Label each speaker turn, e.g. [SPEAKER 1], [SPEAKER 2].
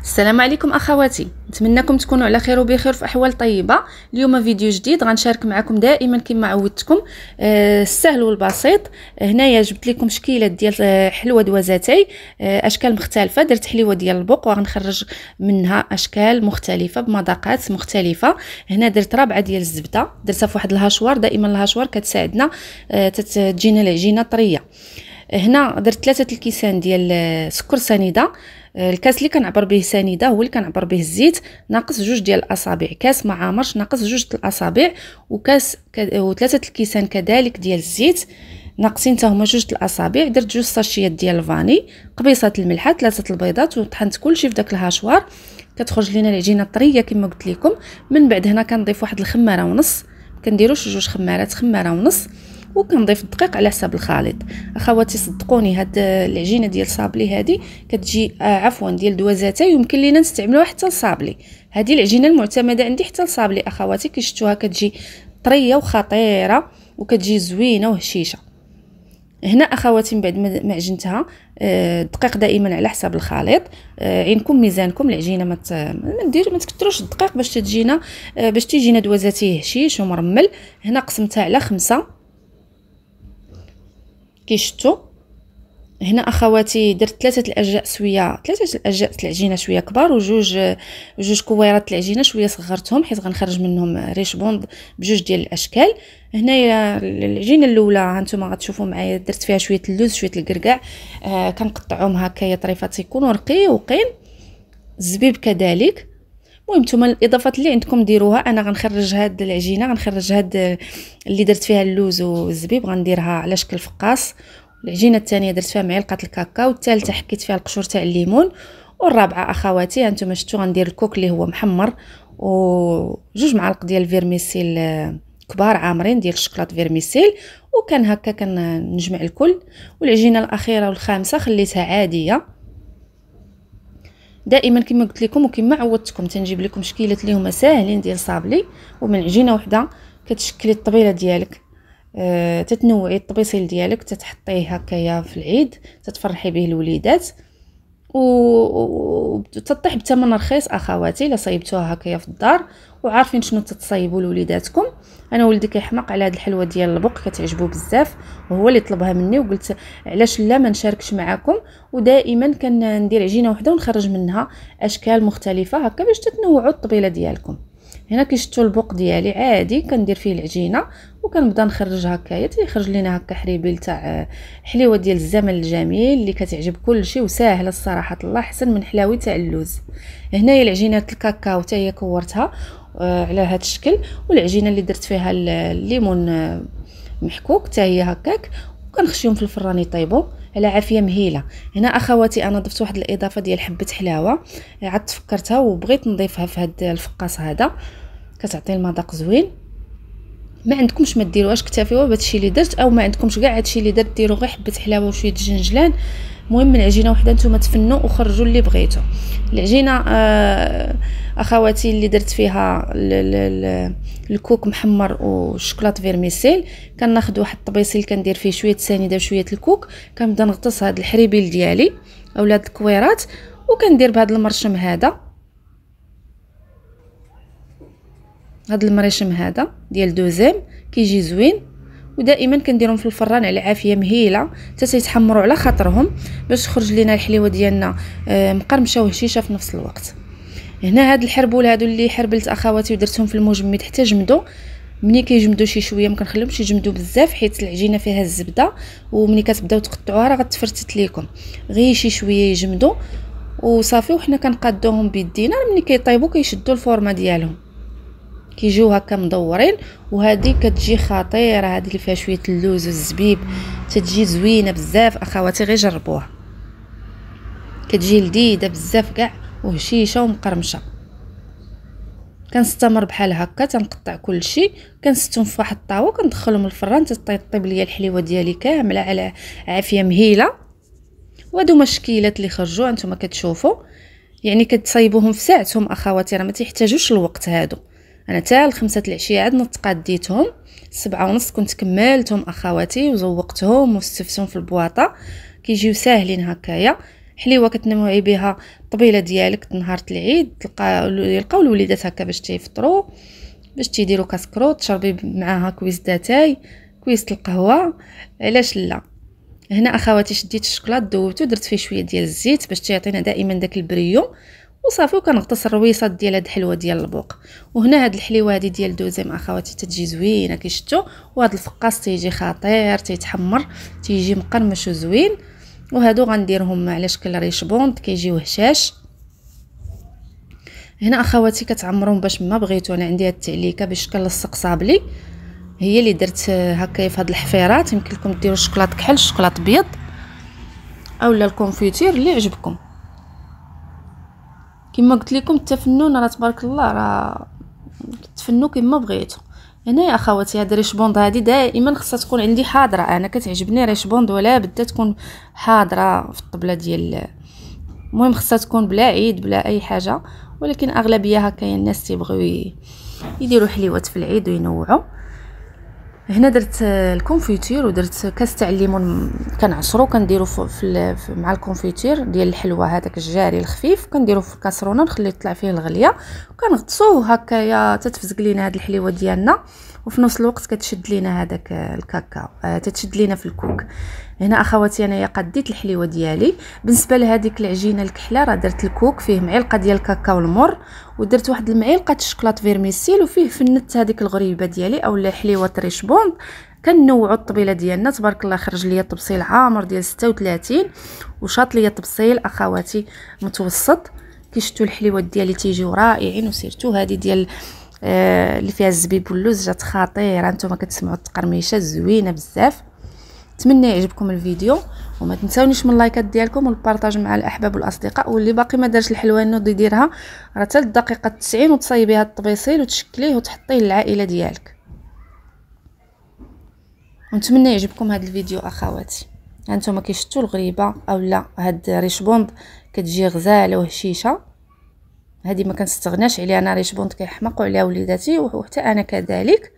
[SPEAKER 1] السلام عليكم اخواتي، نتمنىكم تكونوا على خير وبخير في احوال طيبه. اليوم فيديو جديد غنشارك معكم دائما كما عودتكم السهل والبسيط. هنايا جبت لكم شكيلات ديال حلوه دوازاتي، اشكال مختلفه. درت حليوه ديال البوق وغنخرج منها اشكال مختلفه بمذاقات مختلفه. هنا درت ربعه ديال الزبده، درتها في واحد الهاشوار. دائما الهاشوار كتساعدنا تجينا العجينه طريه. هنا درت 3 الكيسان ديال سكر سنيده. الكاس اللي كنعبر به سنيده هو اللي كنعبر به الزيت، ناقص 2 ديال الاصابع. كاس ما عامرش ناقص 2 الاصابع، وكاس و3 الكيسان كذلك ديال الزيت ناقصين حتى هما 2 الاصابع. درت 2 ساشيات ديال الفاني، قبيصه الملحه، 3 البيضات، وطحنت كلشي في داك الهاشوار. كتخرج لينا العجينه طريه كما قلت لكم. من بعد هنا كنضيف واحد الخماره ونص، كنديروش 2 خمارات، خماره ونص، وكنضيف الدقيق على حساب الخليط. اخواتي صدقوني هاد العجينه ديال صابلي هادي كتجي عفوا ديال دوازاتي، يمكن لينا نستعملوها حتى لصابلي. هذه العجينه المعتمده عندي حتى لصابلي اخواتي. كي شفتوها كتجي طريه وخطيره وكتجي زوينه وهشيشه. هنا اخواتي من بعد ما عجنتها، الدقيق دائما على حساب الخليط. عينكم ميزانكم، العجينه ما تكثروش الدقيق باش تجينا دوازاتي هشيش ومرمل. هنا قسمتها على 5 كي شفتوا. هنا اخواتي درت 3 الاجزاء سويه، 3 الاجزاء العجينه شويه كبار، وجوج كويرات العجينه شويه صغرتهم حيت غنخرج منهم ريش بوند بجوج ديال الاشكال. هنايا العجينه الاولى هانتوما غتشوفوا معايا درت فيها شويه اللوز شويه الكركاع، كنقطعوهم هكايا طريفات يكونوا رقيقين. الزبيب كذلك. المهم نتوما الاضافات اللي عندكم ديروها. انا غنخرج هاد العجينه، غنخرج هاد اللي درت فيها اللوز والزبيب غنديرها على شكل فقاص. العجينه الثانيه درت فيها معلقه الكاكاو، والثالثه حكيت فيها القشور تاع الليمون، والرابعه اخواتي هانتوما شفتوا غندير الكوك اللي هو محمر، وجوج معالق ديال الفيرميسيل كبار عامرين ديال الشكلاط فيرميسيل. وكان هكا كنجمع الكل. والعجينه الاخيره والخامسه خليتها عاديه. دائما كما قلت لكم وكما عودتكم تنجيب لكم شكيلات اللي هما ساهلين ديال صابلي، ومن عجينه وحده كتشكلي الطبيله ديالك. تتنوعي الطبيصيل ديالك، تتحطيه هكايا في العيد تتفرحي به الوليدات، وتطيح بثمن رخيص اخواتي الا صايبتوها هكايا في الدار وعارفين شنو تتصايبوا لوليداتكم. انا ولدي كيحماق على هاد الحلوه ديال البوق، كتعجبو بزاف، وهو اللي طلبها مني، وقلت علاش لا ما نشاركش معكم. ودائما كندير عجينه وحده ونخرج منها اشكال مختلفه هكا باش تتنوعوا الطبيله ديالكم. هنا كي شفتوا البوق ديالي عادي كندير فيه العجينه وكنبدا نخرج هكايا تيخرج لينا هكا حريبيل تاع حليوه ديال الزمن الجميل اللي كتعجب كلشي وساهله الصراحه الله، احسن من حلاوي تاع اللوز. هنايا العجينات الكاكاو حتى هي كورتها على هذا الشكل، والعجينه اللي درت فيها الليمون محكوك حتى هي هكاك، وكنخشيهم في الفران يطيبوا على عافيه مهيله. هنا اخواتي انا ضفت واحد الاضافه ديال حبه حلاوه، عاد تفكرتها وبغيت نضيفها في هذا الفقاص هذا، كتعطي المذاق زوين. ما عندكمش ما ديروهاش، اكتفيوا بهذا الشيء اللي درت، او ما عندكمش كاع هذا الشيء اللي درت ديروا غير حبه حلاوه وشويه الجنجلان. المهم من عجينه وحده نتوما تفنوا وخرجوا اللي بغيتوا. العجينه اخواتي اللي درت فيها الكوك محمر والشوكولاط فيرميسيل، كناخذ واحد الطبيصيل كندير فيه شويه سنيده وشويه الكوك، كنبدا نغطس هاد الحريبيل ديالي اولا هاد الكويرات، وكندير بهذا المرشم هذا المريشم هذا ديال دوزيم كيجي زوين. ودائما كنديرهم في الفران على عافيه مهيله حتى تيتحمروا على خاطرهم باش تخرج لينا الحليوه ديالنا مقرمشه وهشيشه في نفس الوقت. هنا هاد الحربول هادو اللي حربلت اخواتي ودرتهم في المجمد حتى جمدوا. ملي كيجمدوا شي شويه ما كنخليهمش يجمدوا بزاف حيت العجينه فيها الزبده، وملي كتبداو تقطعوها راه غتفرتت ليكم، غير شي شويه يجمدوا وصافي. وحنا كنقادوهم بيدينا، ملي كيطيبوا كيشدوا الفورمه ديالهم كيجيو هكا مدورين. وهذه كتجي خطيره، هذه اللي فيها شويه اللوز والزبيب تتجي زوينه بزاف اخواتي، غير جربوها كتجي لذيذه بزاف كاع وهشيشه ومقرمشه. كنستمر بحال هكا تنقطع كل شيء، كنستهم في واحد الطاوه كندخلهم الفران تطيب ليا الحليوه ديالي كامله على عافيه مهيله. وهادو هما الشكيلات اللي خرجوا انتما كتشوفوا، يعني كتصايبوهم في ساعتهم اخواتي، راه ما تيحتاجوش الوقت هادو. انا حتى 5 العشيه عاد نتقاديتهم، 7:30 كنت كملتهم اخواتي وزوقتهم واستفتهم في البواطه. كيجيو ساهلين هكايا، حليوه كتنوعي بها الطبيله ديالك نهار العيد، يلقاو الوليدات هكا باش تيفطروا، باش تيديروا كاسكروط تشربي معاها كويس داتاي، كويس القهوه، علاش لا. هنا اخواتي شديت الشكلاط ذوبته، درت فيه شويه ديال الزيت باش تيعطينا دائما داك البريو وصافي، وكنغطس الرويصات ديال هاد الحلوه ديال البوق. وهنا هاد الحليوه هادي ديال دوزيم اخواتي تتجي زوينه كي شفتوا، وهاد الفقاص تيجي خطير، تيتحمر، تيجي مقرمش وزوين. وهادو غنديرهم على شكل ريشبوند كيجيو هشاش. هنا اخواتي كتعمرهم باش ما بغيتو، انا عندي هاد التعليكه بشكل لصق صابلي هي اللي درت هكا في هاد الحفيرات. يمكن لكم ديروا الشكلاط كحل، الشكلاط بيض، اولا الكونفيتير اللي عجبكم. كما قلت لكم التفنن راه تبارك الله راه تفنوا كما بغيتو. هنا يا اخواتي هاد ريشبوند هادي دائما خصها تكون عندي حاضره، انا كتعجبني ريشبوند ولا بدها تكون حاضره في الطبله ديال، المهم خصها تكون بلا عيد بلا اي حاجه. ولكن اغلبيه هكا الناس تيبغيو يديروا حليوات في العيد وينوعوا. هنا درت الكونفيتير ودرت كاس تاع الليمون كنعصرو كنديرو مع الكونفيتير ديال الحلوه هذاك الجاري الخفيف، كنديرو في الكاسرونه نخليه يطلع فيه الغليه وكنغطسوه هكايا تتفزق لينا هاد الحليوه ديالنا، وفي نفس الوقت كتشد لينا هذاك الكاكاو تتشد لينا في الكوك. هنا اخواتي انايا قديت الحليوه ديالي. بالنسبه لهذيك العجينه الكحله راه درت الكوك فيه معلقه ديال الكاكاو المر، ودرت واحد المعلقه الشكلاط فيرميسيل، وفيه فنت هذيك الغريبه ديالي اولا حليوه ريشبوند. كنوعوا الطبيله ديالنا تبارك الله، خرج ليا الطبسيل عامر ديال 36 وشاط ليا الطبسيل اخواتي متوسط. كي شفتوا الحليوات ديالي تيجيو رائعين، وسيرتو هذه ديال اللي فيها الزبيب واللوز جات خطيره. نتوما كتسمعوا التقرميشه زوينه بزاف. نتمنى يعجبكم الفيديو، وما تنساونيش من اللايكات ديالكم والبارطاج مع الاحباب والاصدقاء. واللي باقي ما دارش الحلوه نوض يديرها، راه حتى الدقيقه 90 وتصايبيها الطبيصيل وتشكليه وتحطيه للعائله ديالك. ونتمنى يعجبكم هذا الفيديو اخواتي. هانتوما كيشفتوا الغريبه اولا هاد ريشبوند كتجي غزاله وهشيشه، هذه ما كنستغناش عليها انا. ريشبوند كيحمقوا عليها وليداتي وحتى انا كذلك.